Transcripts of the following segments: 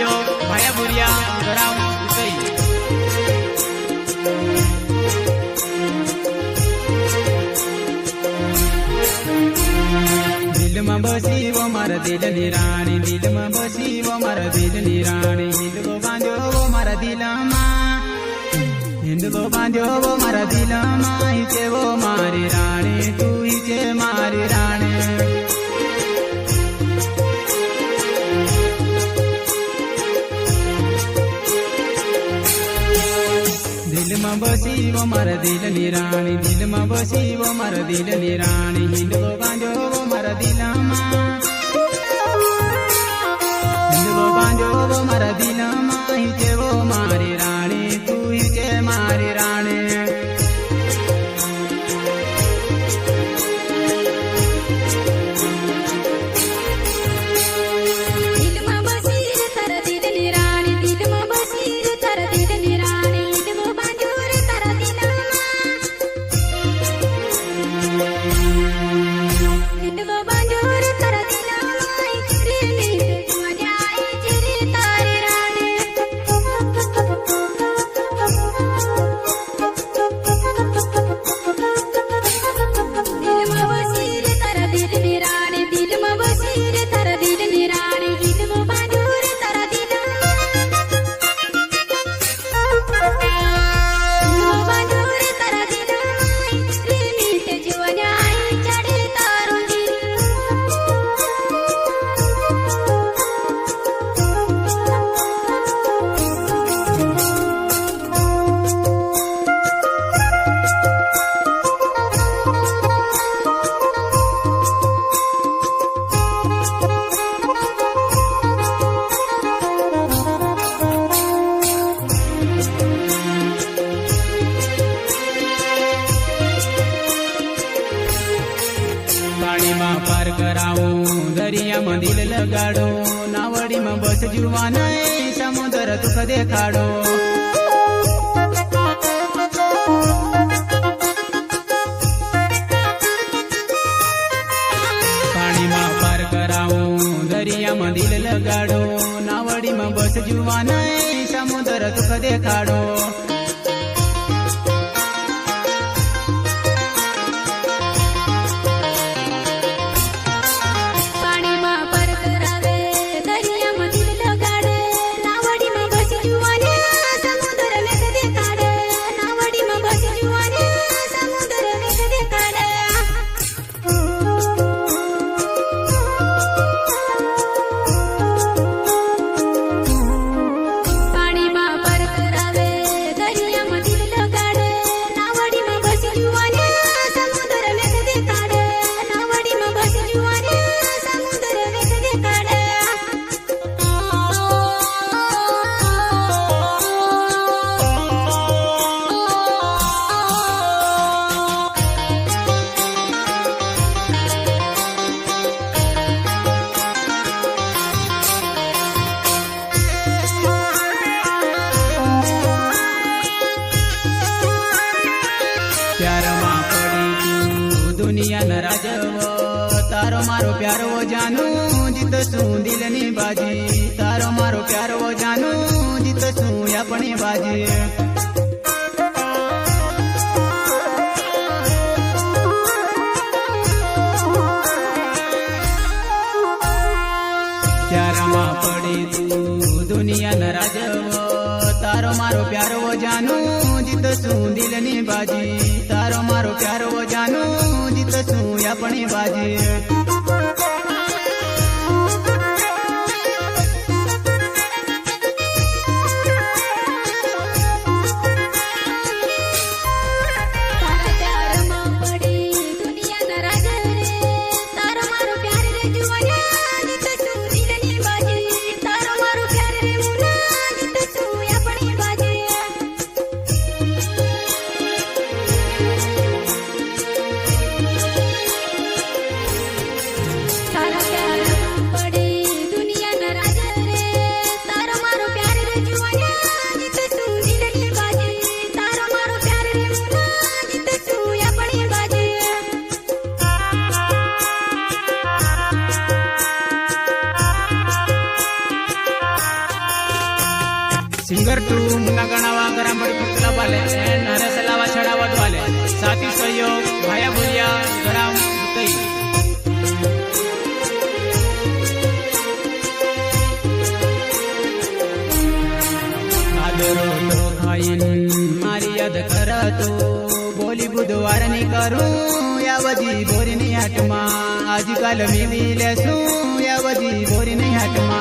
बांजो भाया बुरिया गराम उसई दिल में बसी वो मारा दिल निरानी दिल में बसी वो मारा दिल निरानी हिंदू बांजो वो मारा दिल हिंदू बांजो वो मारा दिल हिचे वो मारी रानी तू हिचे मारी रानी दिल में बसी वो मारा दिल निरानी दिल में बसी वो मारा दिल निरानी हिंदू बांजो वो मारा दिल हिंदू बांजो वो मारा दिल हिचे वो मारी रानी तू हिचे मारी रानी पार कराऊं दरिया में दिल लगाड़ो नावड़ी में बस जुवान समुद्र तुख देखाड़ो पानी में पार कराऊं दरिया में दिल लगाड़ो नावड़ी में बस जुवान समुद्र तुख देखाड़ो दुनिया न राजवो तारो मारो प्यारो वो जानू जित सू दिल नी बाजी तारो मारो प्यारो वो जानू जित सू अपनी बाजी प्यारमा पड़ी तू दुनिया न राजवो तारो मारो प्यारो वो जानू जित सू दिल नी बाजी तारो मारो प्यारो वो जानू जित सू अपनी बाजी सिंगर टू मुन्ना गणावा गरामबड़ी पुतला वाले नरस लावा छड़ावत वाले साथी सहयोग भाया भुलिया गराम उतई आदरो तो खाइन मारी याद करा तो बोली बुधवार ने करूं यावजी बोरी नहीं हटमा आजकल मी मिलेसू यावजी बोरी नहीं हटमा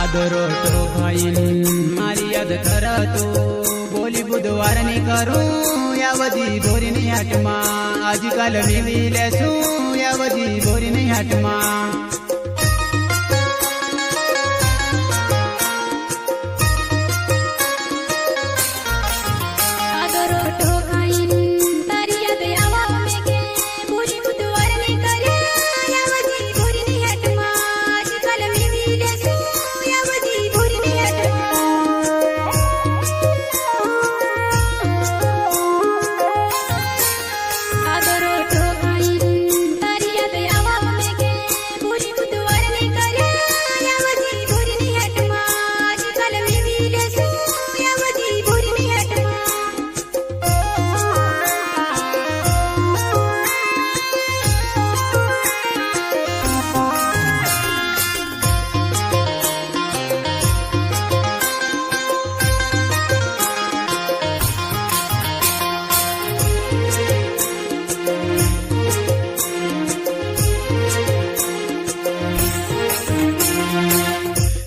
आदरो तो भाईन मारी याद करा तो बोली बुधवार ने करूं यावजी बोरी नहीं हटमा आजकल मी मिलेसू यावजी बोरी नहीं हटमा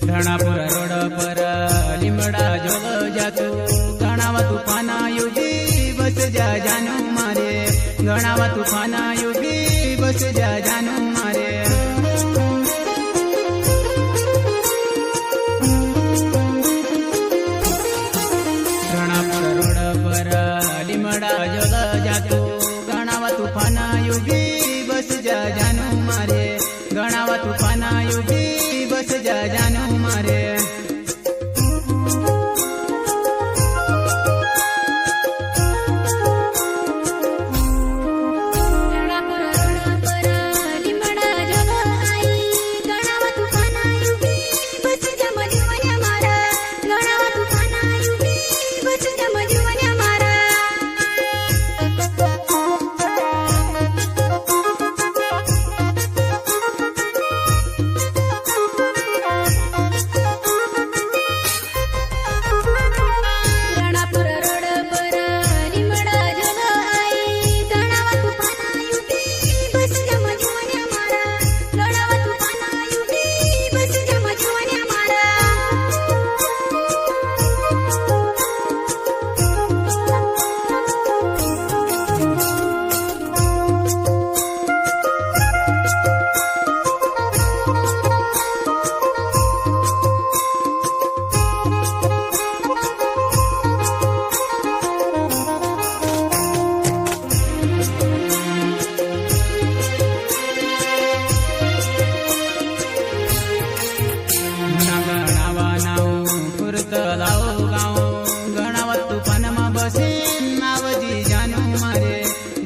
धरणापुर रोड पर लिमड़ा जोग जातो गणावा तूफाना युगी बस जा जानू मारे गणावा तूफाना युगी बस जा जानू मारे धरणापुर रोड पर लिमड़ा जोग जातो गणावा तूफाना युगी बस जा जानू मारे गणावा तूफाना युगी बस जा जानू मारे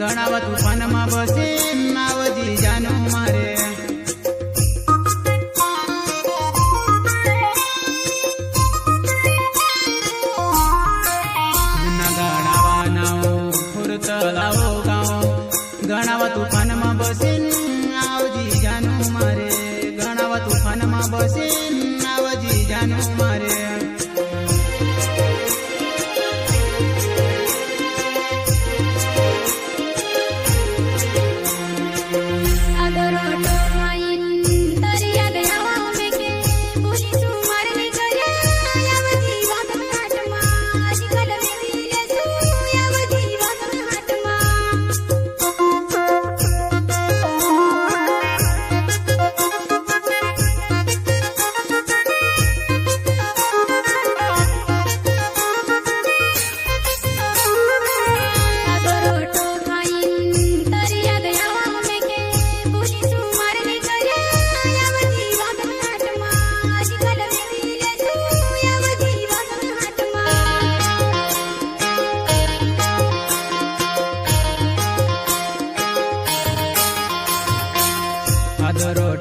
गणावा तूफान मा बसे नावजी जानू मारे गणावा नाव फुरत लावो गाव गणावा तूफान मा बसे नावजी जानू मारे गणावा तूफान मा बसे नावजी जानू मारे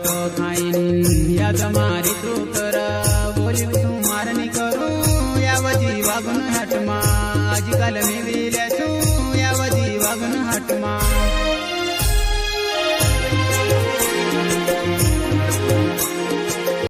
રોટો ખાઈને યાદ મારી તું કર બોલ્યું તું મારે નહીં કરું યાવજી વાગન હાટમાં આજકાલ મેં વેલ્યા છું યાવજી વાગન હાટમાં